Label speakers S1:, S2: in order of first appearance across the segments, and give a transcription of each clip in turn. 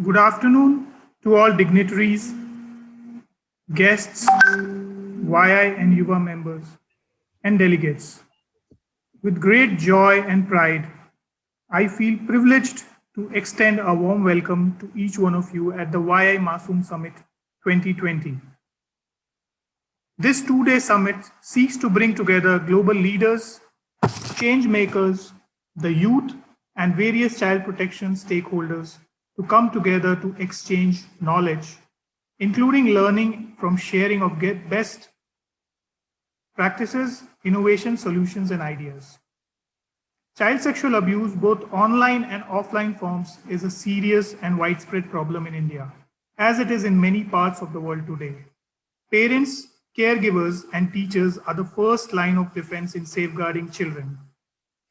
S1: Good afternoon to all dignitaries, guests, YI and Yuva members, and delegates. With great joy and pride, I feel privileged to extend a warm welcome to each one of you at the YI Masoom Summit 2020. This two-day summit seeks to bring together global leaders, change makers, the youth, and various child protection stakeholders to come together to exchange knowledge, including learning from sharing of best practices, innovation, solutions, and ideas. Child sexual abuse, both online and offline forms, is a serious and widespread problem in India, as it is in many parts of the world today. Parents, caregivers, and teachers are the first line of defense in safeguarding children.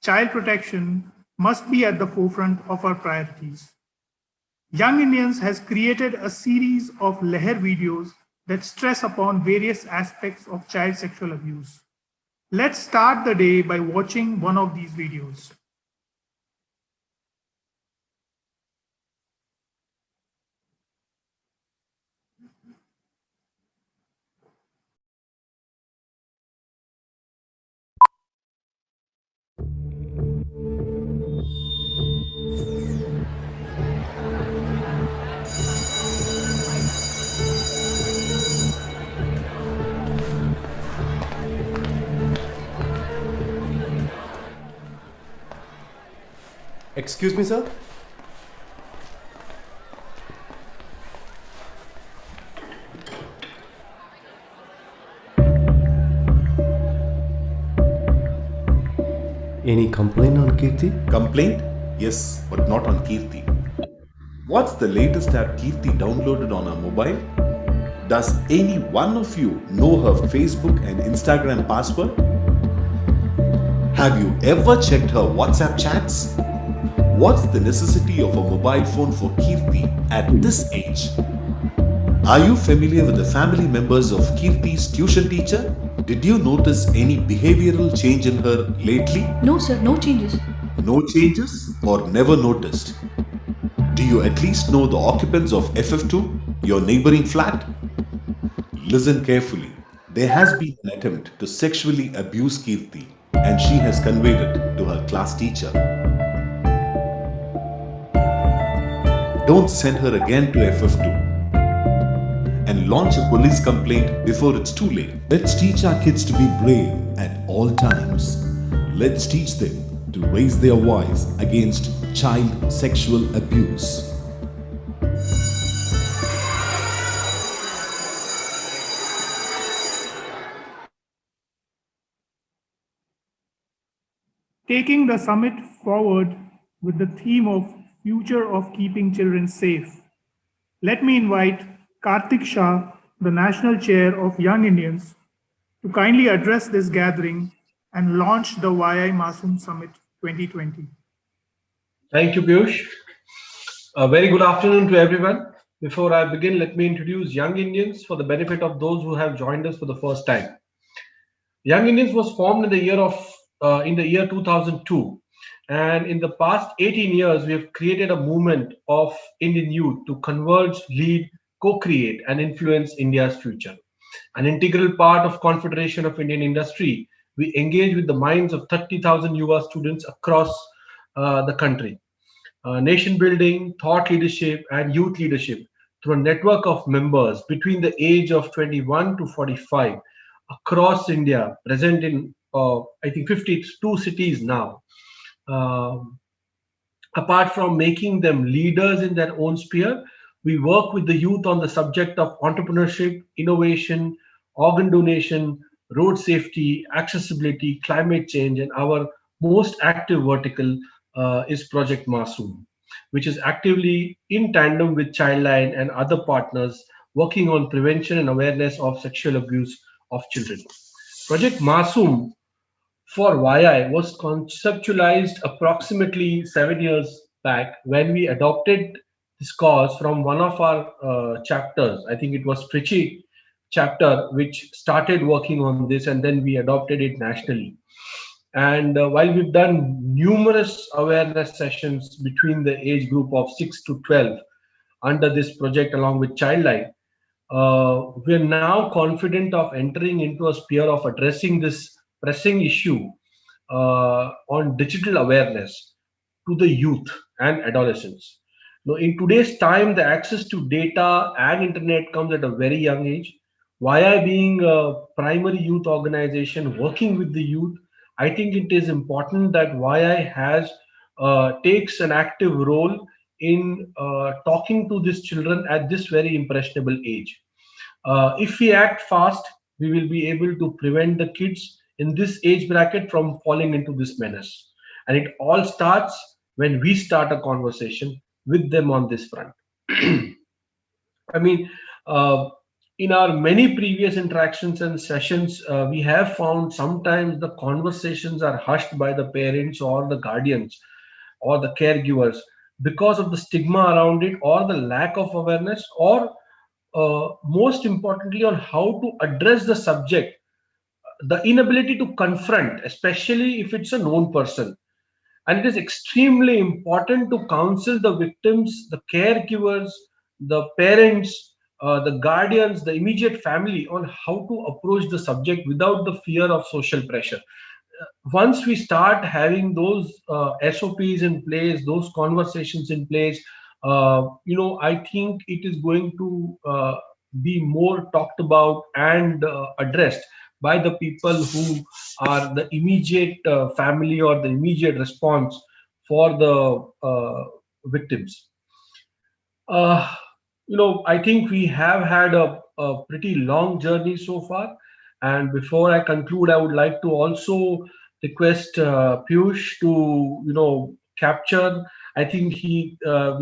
S1: Child protection must be at the forefront of our priorities. Young Indians has created a series of Leher videos that stress upon various aspects of child sexual abuse. Let's start the day by watching one of these videos.
S2: Excuse me, sir? Any complaint on Kirti?
S3: Complaint? Yes, but not on Kirti. What's the latest app Kirti downloaded on her mobile? Does any one of you know her Facebook and Instagram password? Have you ever checked her WhatsApp chats? What's the necessity of a mobile phone for Kirti at this age? Are you familiar with the family members of Kirti's tuition teacher? Did you notice any behavioral change in her lately?
S4: No, sir, no changes.
S3: No changes or never noticed? Do you at least know the occupants of FF2, your neighboring flat? Listen carefully. There has been an attempt to sexually abuse Kirti, and she has conveyed it to her class teacher. Don't send her again to FF2 and launch a police complaint before it's too late. Let's teach our kids to be brave at all times. Let's teach them to raise their voice against child sexual abuse.
S1: Taking the summit forward with the theme of Future of Keeping Children Safe, let me invite Kartik Shah, the National Chair of Young Indians, to kindly address this gathering and launch the YI Masoom Summit 2020.
S5: Thank you, Piyush. A very good afternoon to everyone. Before I begin, let me introduce Young Indians for the benefit of those who have joined us for the first time. Young Indians was formed in the year 2002, and in the past 18 years, we have created a movement of Indian youth to converge, lead, co-create, and influence India's future. An integral part of Confederation of Indian Industry, we engage with the minds of 30,000 Yuva students across the country. Nation building, thought leadership, and youth leadership through a network of members between the age of 21 to 45 across India, present in I think 52 cities now. Um, Apart from making them leaders in their own sphere, we work with the youth on the subject of entrepreneurship, innovation, organ donation, road safety, accessibility, climate change, and our most active vertical is Project Masoom, which is actively in tandem with Childline and other partners working on prevention and awareness of sexual abuse of children. Project Masoom for YI was conceptualized approximately 7 years back when we adopted this cause from one of our chapters. I think it was Trichy chapter which started working on this, and then we adopted it nationally. And while we've done numerous awareness sessions between the age group of 6 to 12, under this project along with Childline, we are now confident of entering into a sphere of addressing this pressing issue on digital awareness to the youth and adolescents. Now, in today's time, the access to data and internet comes at a very young age. Why being a primary youth organization working with the youth, I think it is important that YI has takes an active role in talking to these children at this very impressionable age. If we act fast, we will be able to prevent the kids in this age bracket from falling into this menace. And it all starts when we start a conversation with them on this front. I mean, uh, in our many previous interactions and sessions, we have found sometimes the conversations are hushed by the parents or the guardians or the caregivers because of the stigma around it or the lack of awareness, or most importantly, on how to address the subject, the inability to confront, especially if it's a known person. And it is extremely important to counsel the victims, the caregivers, the parents, the guardians, the immediate family on how to approach the subject without the fear of social pressure. Once we start having those SOPs in place, those conversations in place, I think it is going to be more talked about and addressed by the people who are the immediate family or the immediate response for the victims. Uh, I think we have had a pretty long journey so far. And before I conclude, I would like to also request Piyush to, capture. I think we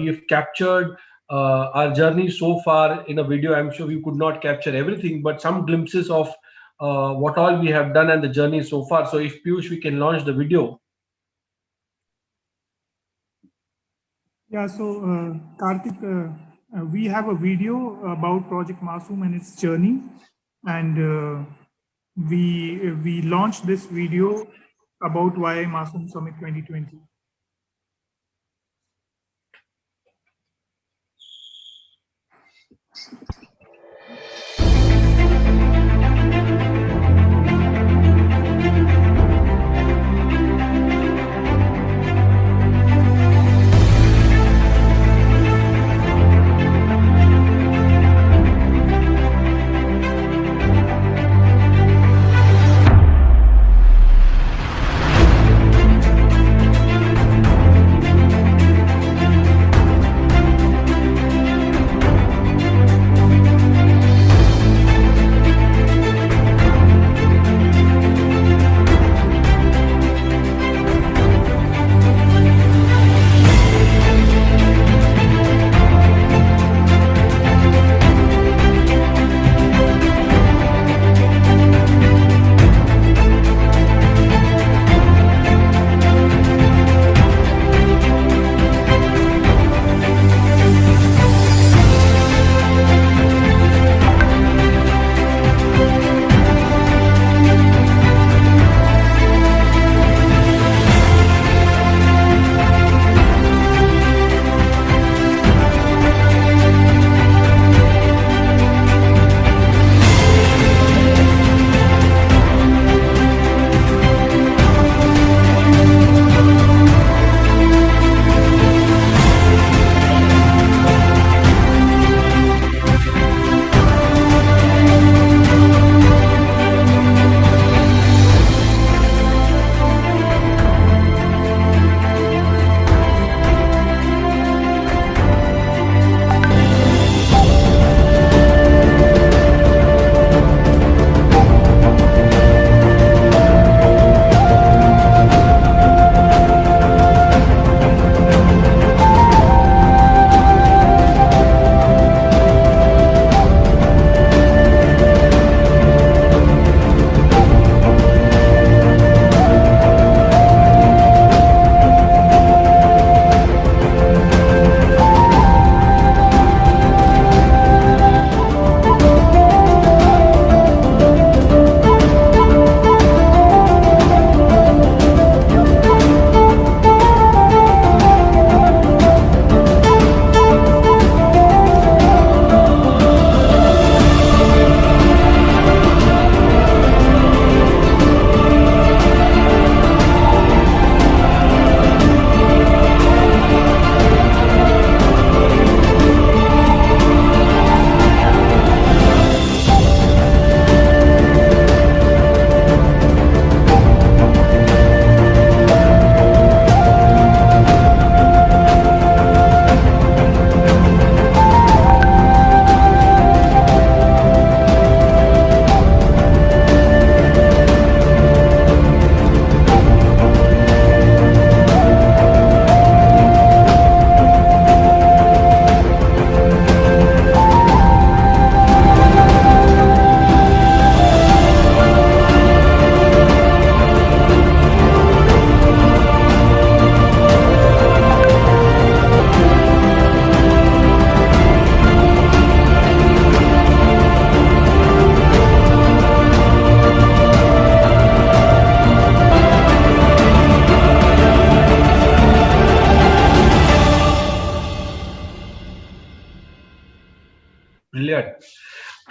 S5: have captured our journey so far in a video. I'm sure we could not capture everything, but some glimpses of what all we have done and the journey so far. So if Piyush, we can launch the video.
S1: Yeah, so Karthik, we have a video about Project Masoom and its journey, and we launched this video about why Masoom Summit 2020.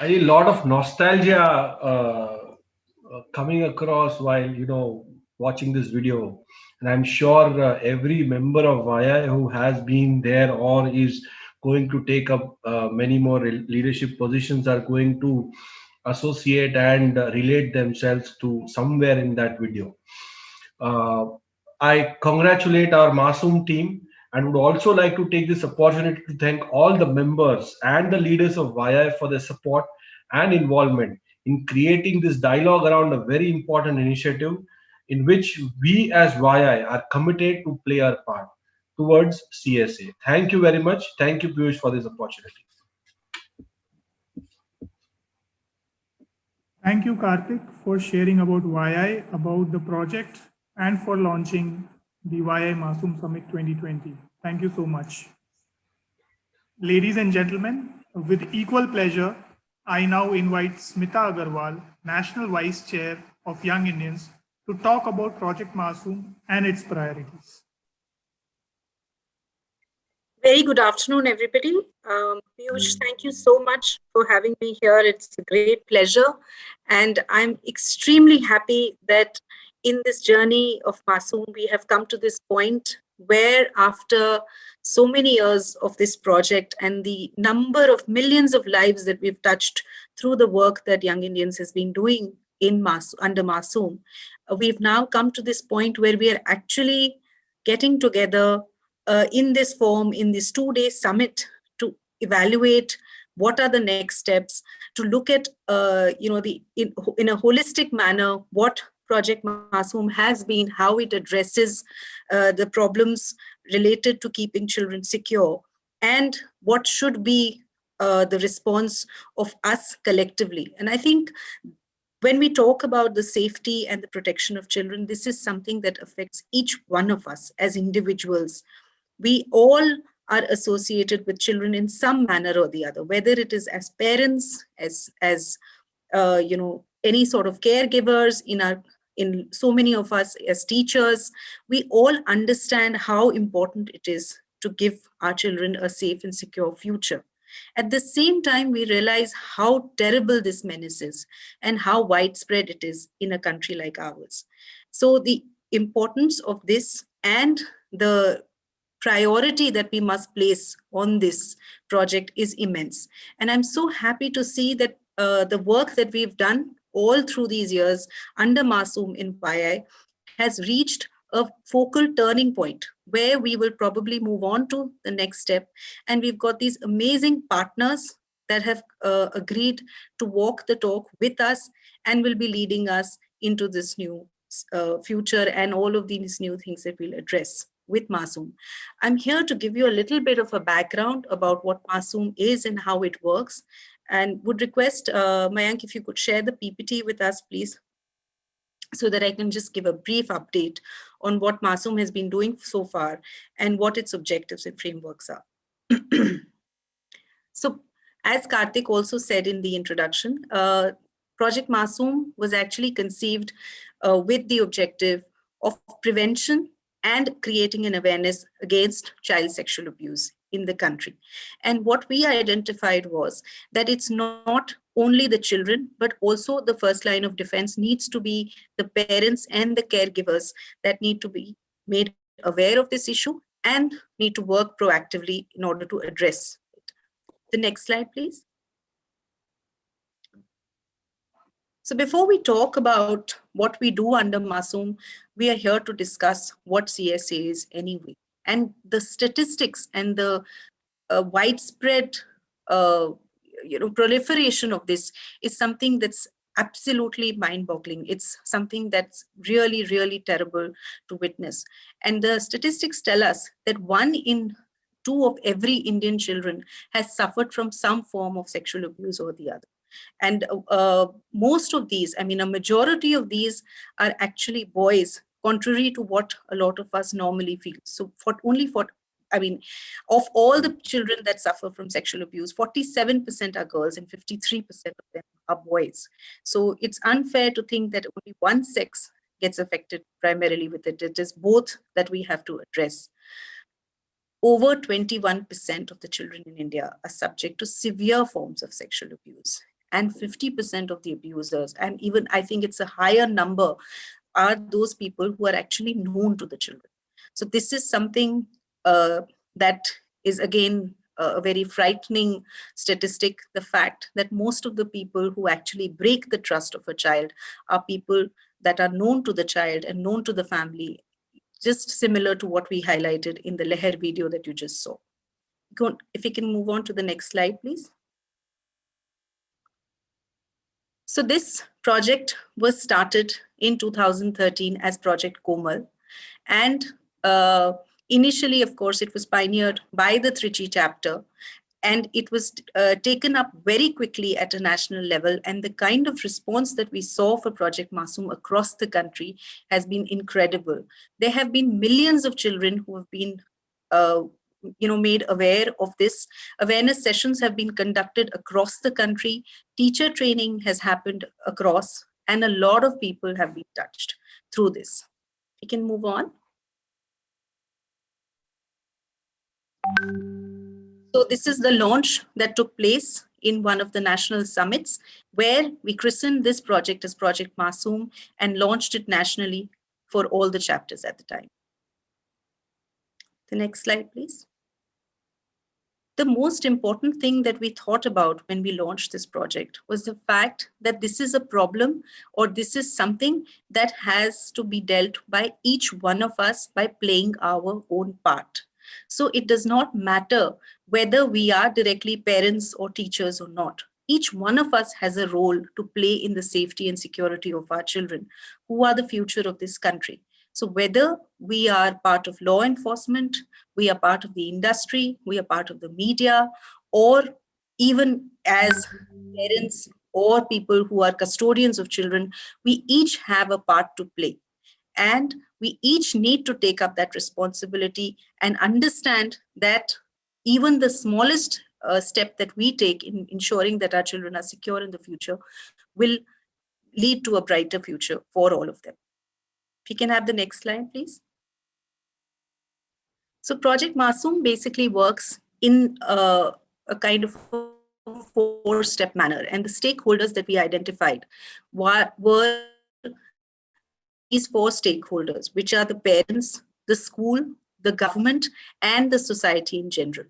S5: a lot of nostalgia coming across while watching this video, and I'm sure every member of YI who has been there or is going to take up many more leadership positions are going to associate and relate themselves to somewhere in that video. Uh, I congratulate our Masoom team and would also like to take this opportunity to thank all the members and the leaders of YI for their support and involvement in creating this dialogue around a very important initiative in which we as YI are committed to play our part towards CSA. Thank you very much. Thank you, Piyush, for this opportunity.
S1: Thank you, Karthik, for sharing about YI, about the project, and for launching the YI Masoom Summit 2020. Thank you so much. Ladies and gentlemen, with equal pleasure, I now invite Smita Agarwal, National Vice Chair of Young Indians, to talk about Project Masoom and its priorities.
S4: Very good afternoon, everybody. Piyush, thank you so much for having me here. It's a great pleasure. And I'm extremely happy that in this journey of Masoom, we have come to this point where after so many years of this project and the number of millions of lives that we've touched through the work that Young Indians has been doing under Masoom, we've now come to this point where we are actually getting together in this form, in this 2-day summit, to evaluate what are the next steps, to look at, in a holistic manner, what Project Masoom has been, how it addresses the problems related to keeping children secure, and what should be the response of us collectively. And I think when we talk about the safety and the protection of children, this is something that affects each one of us as individuals. We all are associated with children in some manner or the other, whether it is as parents, as any sort of caregivers, in so many of us as teachers. We all understand how important it is to give our children a safe and secure future. At the same time, we realize how terrible this menace is and how widespread it is in a country like ours. So the importance of this and the priority that we must place on this project is immense. And I'm so happy to see that the work that we've done all through these years under Masoom in YI has reached a focal turning point where we will probably move on to the next step. And we've got these amazing partners that have agreed to walk the talk with us and will be leading us into this new future and all of these new things that we'll address with Masoom. I'm here to give you a little bit of a background about what Masoom is and how it works, and would request Mayank, if you could share the PPT with us, please, so that I can just give a brief update on what Masoom has been doing so far and what its objectives and frameworks are. So, as Karthik also said in the introduction, Project Masoom was actually conceived with the objective of prevention and creating an awareness against child sexual abuse in the country. And what we identified was that it's not only the children, but also the first line of defense needs to be the parents and the caregivers that need to be made aware of this issue and need to work proactively in order to address it. The next slide, please. So before we talk about what we do under Masoom, we are here to discuss what CSA is anyway. And the statistics and the widespread proliferation of this is something that's absolutely mind-boggling. It's something that's really, really terrible to witness. And the statistics tell us that 1 in 2 of every Indian children has suffered from some form of sexual abuse or the other. And most of these, I mean, a majority of these are actually boys, contrary to what a lot of us normally feel. So of all the children that suffer from sexual abuse, 47% are girls and 53% of them are boys. So it's unfair to think that only one sex gets affected primarily with it. It is both that we have to address. Over 21% of the children in India are subject to severe forms of sexual abuse. and 50% of the abusers, and even I think it's a higher number, are those people who are actually known to the children. So this is something that is again a very frightening statistic, the fact that most of the people who actually break the trust of a child are people that are known to the child and known to the family, just similar to what we highlighted in the Leher video that you just saw. If you can move on to the next slide, please. So this project was started in 2013 as Project Komal. And initially, of course, it was pioneered by the Trichy chapter. And it was taken up very quickly at a national level. And the kind of response that we saw for Project Masoom across the country has been incredible. There have been millions of children who have been made aware of this. Awareness sessions have been conducted across the country. Teacher training has happened across, and a lot of people have been touched through this. We can move on. So this is the launch that took place in one of the national summits, where we christened this project as Project Masoom and launched it nationally for all the chapters at the time. The next slide, please. The most important thing that we thought about when we launched this project was the fact that this is a problem, or this is something that has to be dealt by each one of us by playing our own part. So it does not matter whether we are directly parents or teachers or not. Each one of us has a role to play in the safety and security of our children, who are the future of this country. So whether we are part of law enforcement, we are part of the industry, we are part of the media, or even as parents or people who are custodians of children, we each have a part to play. And we each need to take up that responsibility and understand that even the smallest step that we take in ensuring that our children are secure in the future will lead to a brighter future for all of them. If you can have the next slide, please. So Project Masoom basically works in a kind of a four-step manner. And the stakeholders that we identified were these four stakeholders, which are the parents, the school, the government, and the society in general.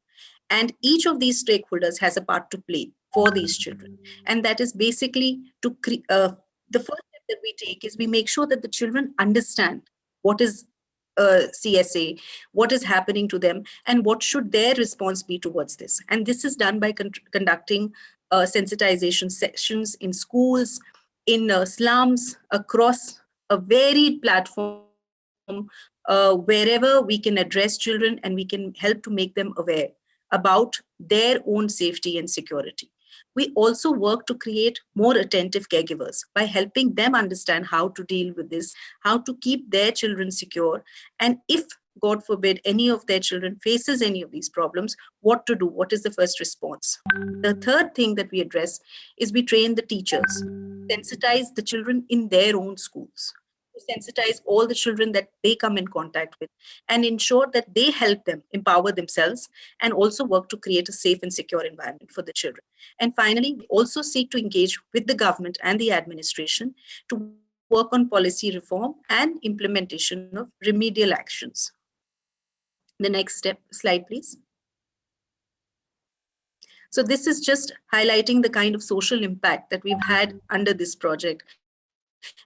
S4: And each of these stakeholders has a part to play for these children. And that is basically to the first step that we take is we make sure that the children understand what is CSA, what is happening to them, and what should their response be towards this. And this is done by conducting sensitization sessions in schools, in slums, across a varied platform, wherever we can address children and we can help to make them aware about their own safety and security. We also work to create more attentive caregivers by helping them understand how to deal with this, how to keep their children secure, and if, God forbid, any of their children faces any of these problems, what to do, what is the first response. The third thing that we address is we train the teachers, sensitize the children in their own schools, to sensitize all the children that they come in contact with, and ensure that they help them empower themselves and also work to create a safe and secure environment for the children. And finally, we also seek to engage with the government and the administration to work on policy reform and implementation of remedial actions. The next slide, please. So this is just highlighting the kind of social impact that we've had under this project.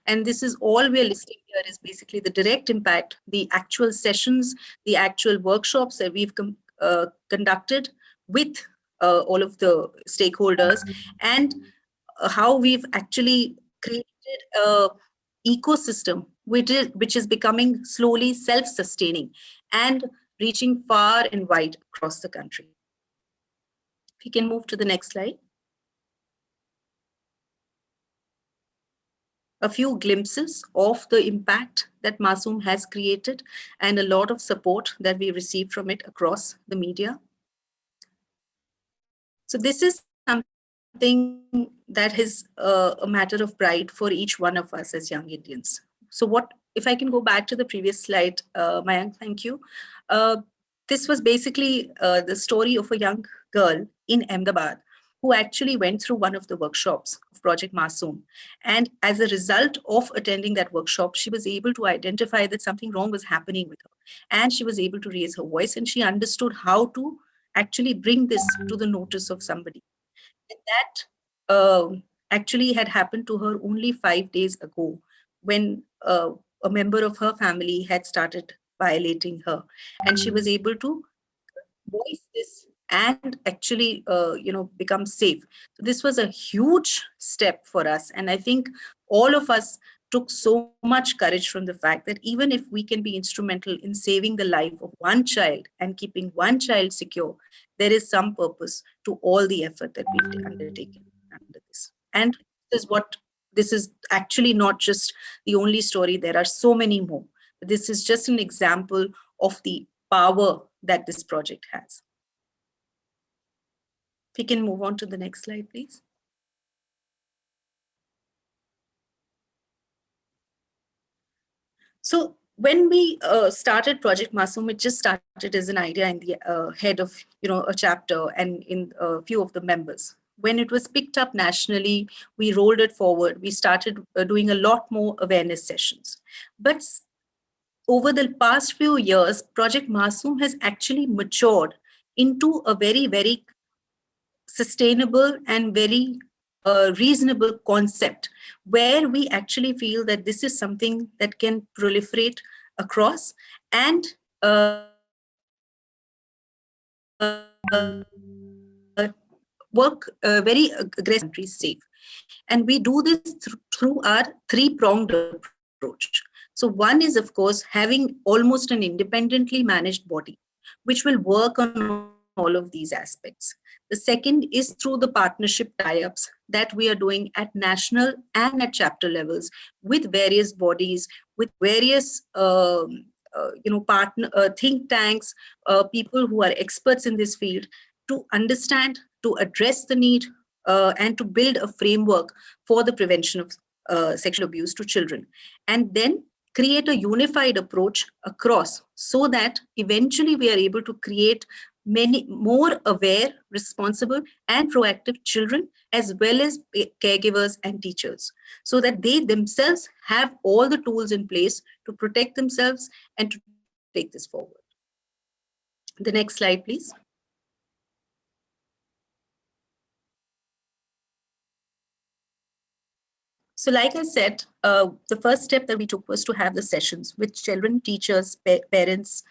S4: And this is all we're listing here is basically the direct impact, the actual sessions, the actual workshops that we've conducted with all of the stakeholders, and how we've actually created an ecosystem which is becoming slowly self-sustaining and reaching far and wide across the country. If you can move to the next slide. A few glimpses of the impact that Masoom has created and a lot of support that we received from it across the media. So this is something that is a matter of pride for each one of us as young Indians. So if I can go back to the previous slide, Mayank, thank you. This was basically the story of a young girl in Ahmedabad who actually went through one of the workshops of Project Masoom. And as a result of attending that workshop, she was able to identify that something wrong was happening with her. And she was able to raise her voice, and she understood how to actually bring this to the notice of somebody. And that actually had happened to her only 5 days ago, when a member of her family had started violating her. And she was able to voice this and actually become safe. So this was a huge step for us, and I think all of us took so much courage from the fact that even if we can be instrumental in saving the life of one child and keeping one child secure, there is some purpose to all the effort that we've undertaken under this. And this is actually not just the only story. There are so many more. This is just an example of the power that this project has. If we can move on to the next slide, please. So when we started Project Masoom, it just started as an idea in the head of a chapter and in a few of the members. When it was picked up nationally, we rolled it forward. We started doing a lot more awareness sessions. But over the past few years, Project Masoom has actually matured into a very, very sustainable and very reasonable concept, where we actually feel that this is something that can proliferate across and work very aggressively safe. And we do this through our three-pronged approach. So one is, of course, having almost an independently managed body, which will work on all of these aspects. The second is through the partnership tie-ups that we are doing at national and at chapter levels with various bodies, with various think tanks, people who are experts in this field, to understand, to address the need, and to build a framework for the prevention of sexual abuse to children. And then create a unified approach across, so that eventually we are able to create many more aware, responsible, and proactive children, as well as caregivers and teachers, so that they themselves have all the tools in place to protect themselves and to take this forward. The next slide, please. So like I said, the first step that we took was to have the sessions with children, teachers, parents,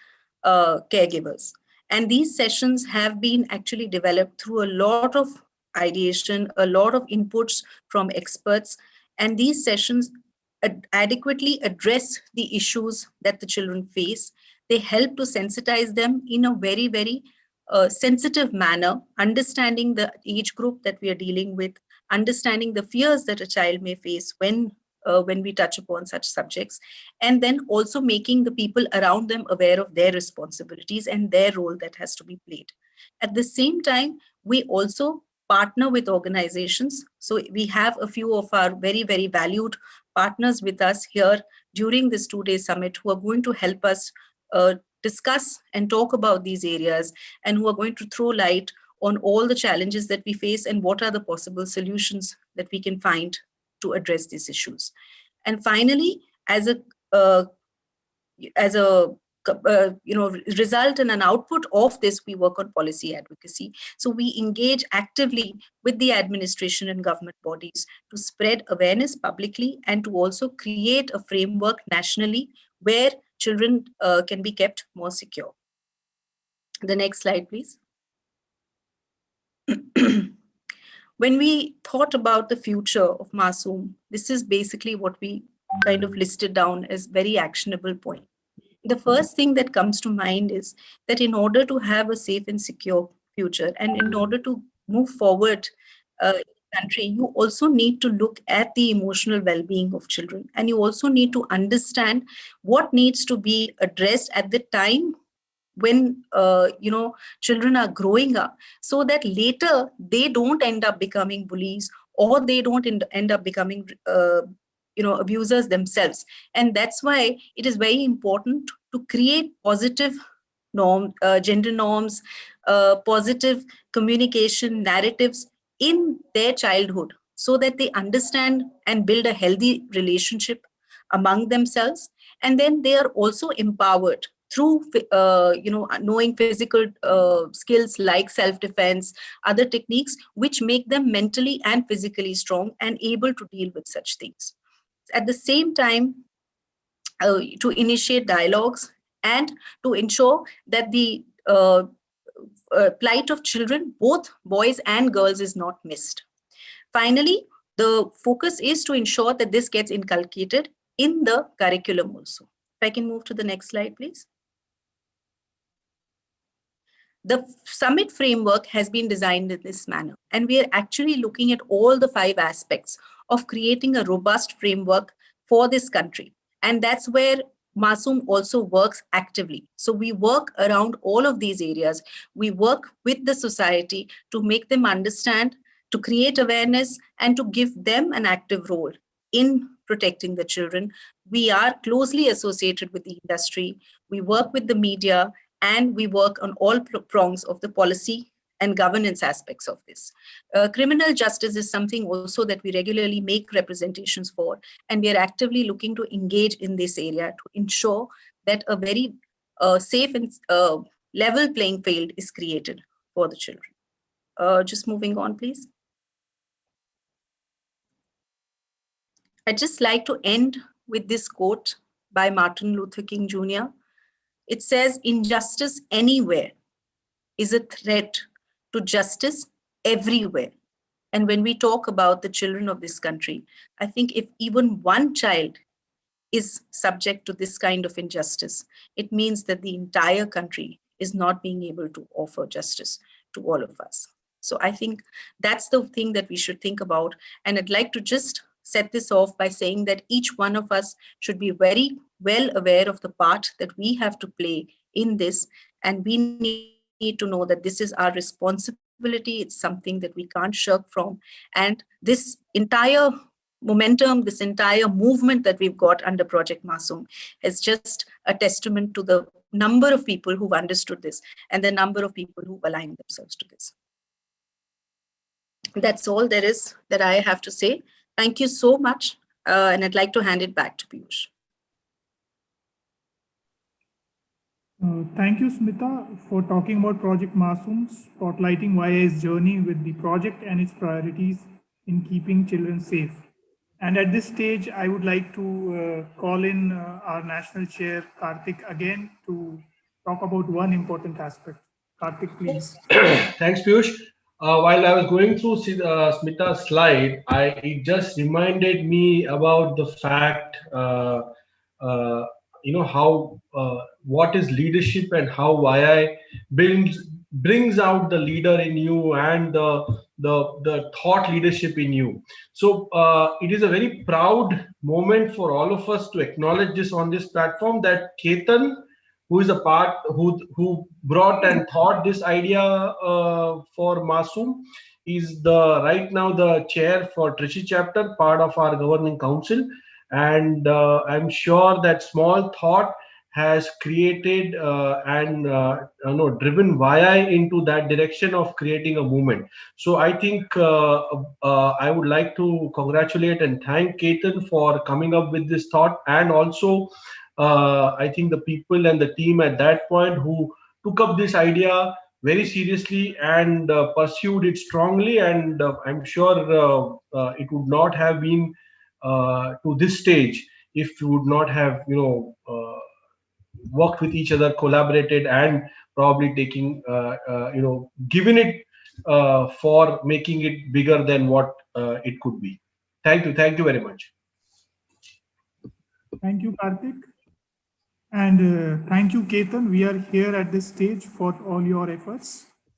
S4: caregivers. And these sessions have been actually developed through a lot of ideation, a lot of inputs from experts. And these sessions adequately address the issues that the children face. They help to sensitize them in a very, very sensitive manner, understanding the age group that we are dealing with, understanding the fears that a child may face when we touch upon such subjects, and then also making the people around them aware of their responsibilities and their role that has to be played. At the same time, we also partner with organizations. So we have a few of our very, very valued partners with us here during this 2-day summit, who are going to help us discuss and talk about these areas, and who are going to throw light on all the challenges that we face and what are the possible solutions that we can find to address these issues. And finally, as a result and an output of this, we work on policy advocacy. So we engage actively with the administration and government bodies to spread awareness publicly, and to also create a framework nationally where children can be kept more secure. The next slide, please. When we thought about the future of Masoom, this is basically what we kind of listed down as very actionable point. The first thing that comes to mind is that in order to have a safe and secure future, and in order to move forward in the country, you also need to look at the emotional well-being of children. And you also need to understand what needs to be addressed at the time when children are growing up, so that later they don't end up becoming bullies, or they don't end up becoming abusers themselves. And that's why it is very important to create positive gender norms, positive communication narratives in their childhood so that they understand and build a healthy relationship among themselves. And then they are also empowered through knowing physical skills like self-defense, other techniques which make them mentally and physically strong and able to deal with such things. At the same time, to initiate dialogues and to ensure that the plight of children, both boys and girls, is not missed. Finally, the focus is to ensure that this gets inculcated in the curriculum also. If I can move to the next slide, please. The summit framework has been designed in this manner, and we are actually looking at all the 5 aspects of creating a robust framework for this country. And that's where Masoom also works actively. So we work around all of these areas. We work with the society to make them understand, to create awareness, and to give them an active role in protecting the children. We are closely associated with the industry. We work with the media, and we work on all prongs of the policy and governance aspects of this. Criminal justice is something also that we regularly make representations for, and we are actively looking to engage in this area to ensure that a very safe and level playing field is created for the children. Just moving on, please. I'd just like to end with this quote by Martin Luther King Jr. It says, "Injustice anywhere is a threat to justice everywhere." And when we talk about the children of this country, I think if even one child is subject to this kind of injustice, it means that the entire country is not being able to offer justice to all of us. So I think that's the thing that we should think about. And I'd like to just set this off by saying that each one of us should be very well aware of the part that we have to play in this. And we need to know that this is our responsibility. It's something that we can't shirk from. And this entire momentum, this entire movement that we've got under Project Masoom is just a testament to the number of people who've understood this and the number of people who've aligned themselves to this. That's all there is that I have to say. Thank you so much. And I'd like to hand it back to Piyush.
S1: Thank you, Smita, for talking about Project Masoom, spotlighting YI's journey with the project and its priorities in keeping children safe. And at this stage, I would like to call in our national chair, Karthik, again to talk about one important aspect. Karthik, please.
S5: Thanks, Piyush. While I was going through Smita's slide, it just reminded me about the fact, how what is leadership and how YI brings out the leader in you and the thought leadership in you. So it is a very proud moment for all of us to acknowledge this on this platform, that Ketan, who is a part who brought and thought this idea for Masoom, is right now the chair for Trichy chapter, part of our governing council, and I'm sure that small thought has created and driven YI into that direction of creating a movement. So I think I would like to congratulate and thank Ketan for coming up with this thought, and also I think the people and the team at that point who took up this idea very seriously and pursued it strongly. And I'm sure it would not have been to this stage if we would not have, worked with each other, collaborated, and probably taking, given it for making it bigger than what it could be. Thank you very much.
S1: Thank you, Karthik. And thank you, Ketan. We are here at this stage for all your efforts.